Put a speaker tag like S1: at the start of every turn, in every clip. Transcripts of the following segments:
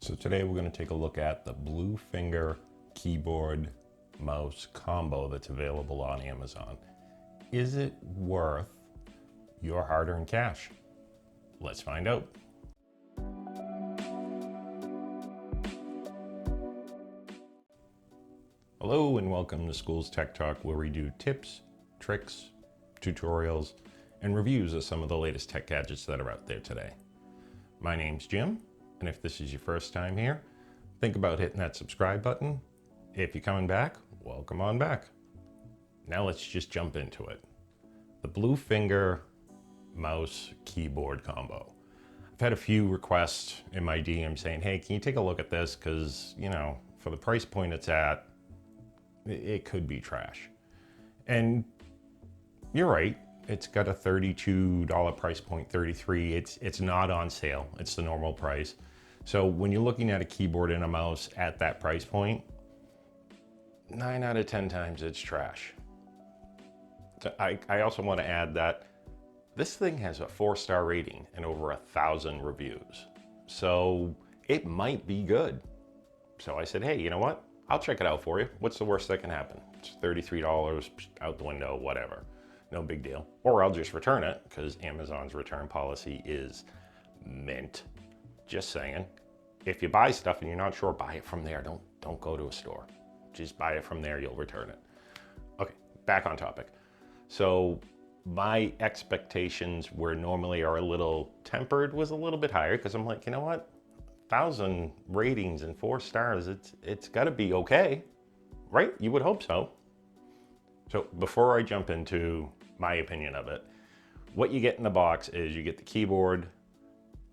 S1: So today we're going to take a look at the Blue Finger keyboard mouse combo that's available on Amazon. Is it worth your hard-earned cash? Let's find out. Hello and welcome to Skool's Tech Talk, where we do tips, tricks, tutorials, and reviews of some of the latest tech gadgets that are out there today. My name's Jim, and if this is your first time here, think about hitting that subscribe button. If you're coming back, welcome on back. Now let's just jump into it. The Blue Finger mouse keyboard combo. I've had a few requests in my DM saying, hey, can you take a look at this? Because, you know, for the price point it's at, it could be trash. And you're right. It's got a $32 price point, $33. It's not on sale. It's the normal price. So when you're looking at a keyboard and a mouse at that price point, 9 out of 10 times it's trash. I also want to add that this thing has a 4-star rating and over 1,000 reviews. So it might be good. So I said, hey, you know what? I'll check it out for you. What's the worst that can happen? It's $33 out the window, whatever. No big deal. Or I'll just return it because Amazon's return policy is mint. Just saying. If you buy stuff and you're not sure, buy it from there. Don't go to a store. Just buy it from there, you'll return it. Okay, back on topic. So my expectations where normally are a little tempered was a little bit higher because I'm like, you know what? 1,000 ratings and 4 stars, it's gotta be okay, right? You would hope so. So before I jump into my opinion of it, what you get in the box is you get the keyboard,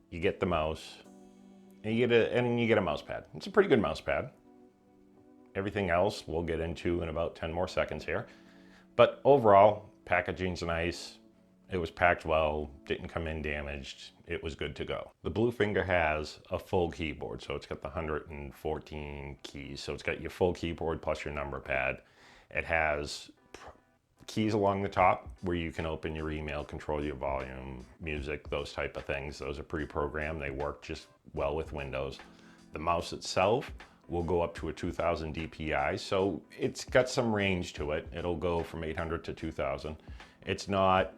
S1: you get the mouse, and you get a mouse pad. It's a pretty good mouse pad. Everything else we'll get into in about 10 more seconds here. But overall, packaging's nice. It was packed well, didn't come in damaged. It was good to go. The Blue Finger has a full keyboard, so it's got the 114 keys. So it's got your full keyboard plus your number pad. It has keys along the top where you can open your email, control your volume, music, those type of things. Those are pre-programmed. They work just well with Windows. The mouse itself will go up to a 2000 DPI, so it's got some range to it. It'll go from 800 to 2000. It's not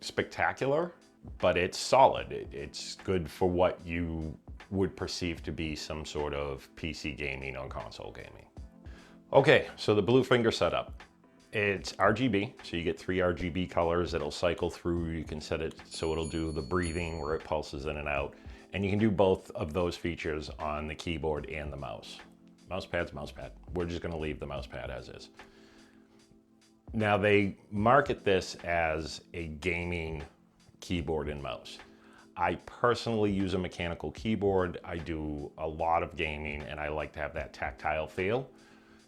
S1: spectacular, but it's solid. It's good for what you would perceive to be some sort of PC gaming or console gaming. Okay, so the Blue Finger setup. It's RGB, so you get 3 RGB colors. It'll cycle through. You can set it so it'll do the breathing where it pulses in and out. And you can do both of those features on the keyboard and the mouse. Mousepad's mousepad. We're just gonna leave the mousepad as is. Now they market this as a gaming keyboard and mouse. I personally use a mechanical keyboard. I do a lot of gaming and I like to have that tactile feel.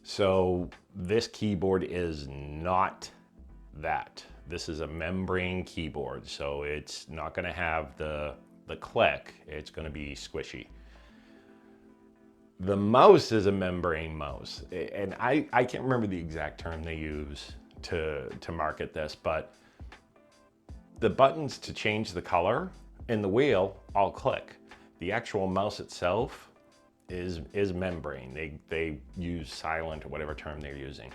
S1: So this keyboard is not that. This is a membrane keyboard, so it's not gonna have the click, it's gonna be squishy. The mouse is a membrane mouse, and I can't remember the exact term they use to market this, but the buttons to change the color and the wheel all click. The actual mouse itself is membrane. They use silent or whatever term they're using,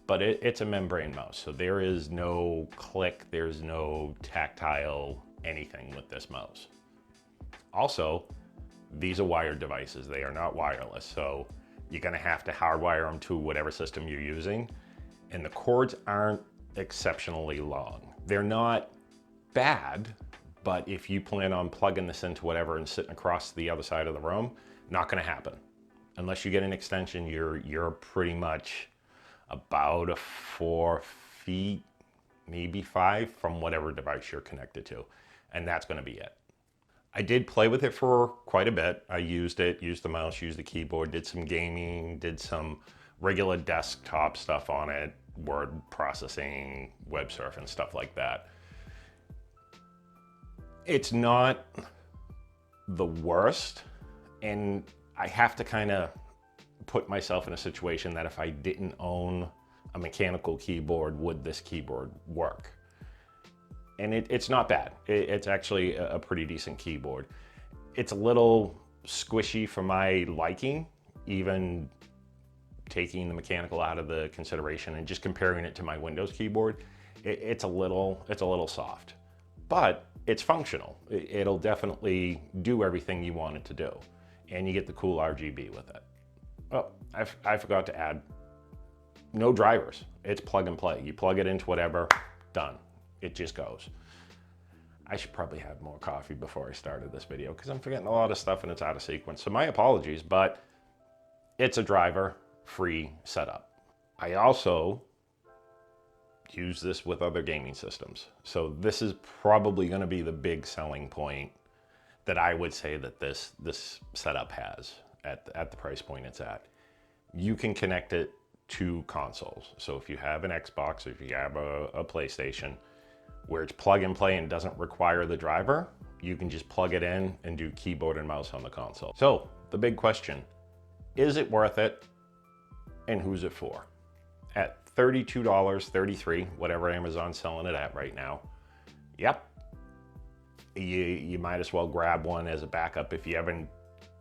S1: but it's a membrane mouse. So there is no click, there's no tactile anything with this mouse. Also, these are wired devices. They are not wireless. So you're gonna have to hardwire them to whatever system you're using. And the cords aren't exceptionally long. They're not bad, but if you plan on plugging this into whatever and sitting across the other side of the room, not gonna happen. Unless you get an extension, you're pretty much about 4 feet, maybe 5 from whatever device you're connected to. And that's gonna be it. I did play with it for quite a bit. I used it, used the mouse, used the keyboard, did some gaming, did some regular desktop stuff on it, word processing, web surfing, stuff like that. It's not the worst. And I have to kind of put myself in a situation that if I didn't own a mechanical keyboard, would this keyboard work? And it's not bad. It's actually a pretty decent keyboard. It's a little squishy for my liking, even taking the mechanical out of the consideration and just comparing it to my Windows keyboard. It's a little soft, but it's functional. It'll definitely do everything you want it to do. And you get the cool RGB with it. Oh, I forgot to add, no drivers. It's plug and play. You plug it into whatever, done. It just goes. I should probably have more coffee before I started this video because I'm forgetting a lot of stuff and it's out of sequence. So my apologies, but it's a driver-free setup. I also use this with other gaming systems. So this is probably going to be the big selling point that I would say that this setup has at the price point it's at. You can connect it to consoles. So if you have an Xbox, or if you have a PlayStation, where it's plug and play and doesn't require the driver, you can just plug it in and do keyboard and mouse on the console. So the big question, is it worth it? And who's it for? At $32, $33, whatever Amazon's selling it at right now. Yep. You might as well grab one as a backup if you ever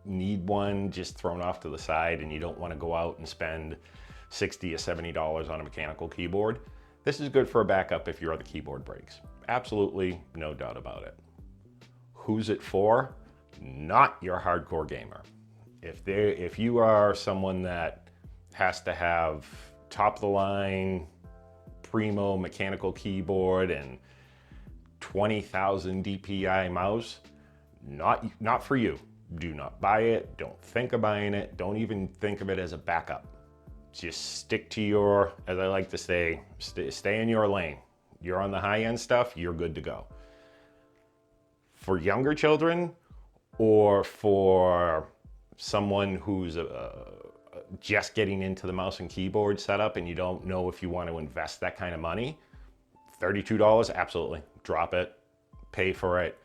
S1: need one just thrown off to the side and you don't want to go out and spend $60 or $70 on a mechanical keyboard. This is good for a backup if your other keyboard breaks. Absolutely, no doubt about it. Who's it for? Not your hardcore gamer. If you are someone that has to have top of the line, primo mechanical keyboard and 20,000 DPI mouse, not for you. Do not buy it. Don't think of buying it. Don't even think of it as a backup. Just stick to your, as I like to say, stay in your lane. You're on the high-end stuff, you're good to go. For younger children, or for someone who's just getting into the mouse and keyboard setup and you don't know if you want to invest that kind of money, $32, absolutely. Drop it, pay for it,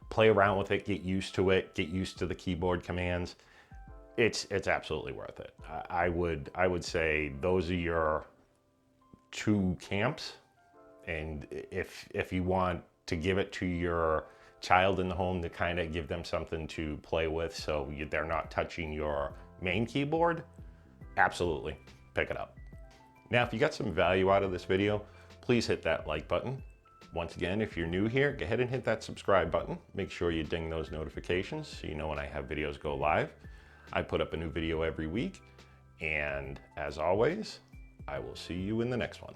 S1: play around with it, get used to it, get used to the keyboard commands. It's absolutely worth it. I would say those are your two camps. And if you want to give it to your child in the home to kind of give them something to play with so they're not touching your main keyboard, absolutely, pick it up. Now, if you got some value out of this video, please hit that like button. Once again, if you're new here, go ahead and hit that subscribe button. Make sure you ding those notifications so you know when I have videos go live. I put up a new video every week, and as always, I will see you in the next one.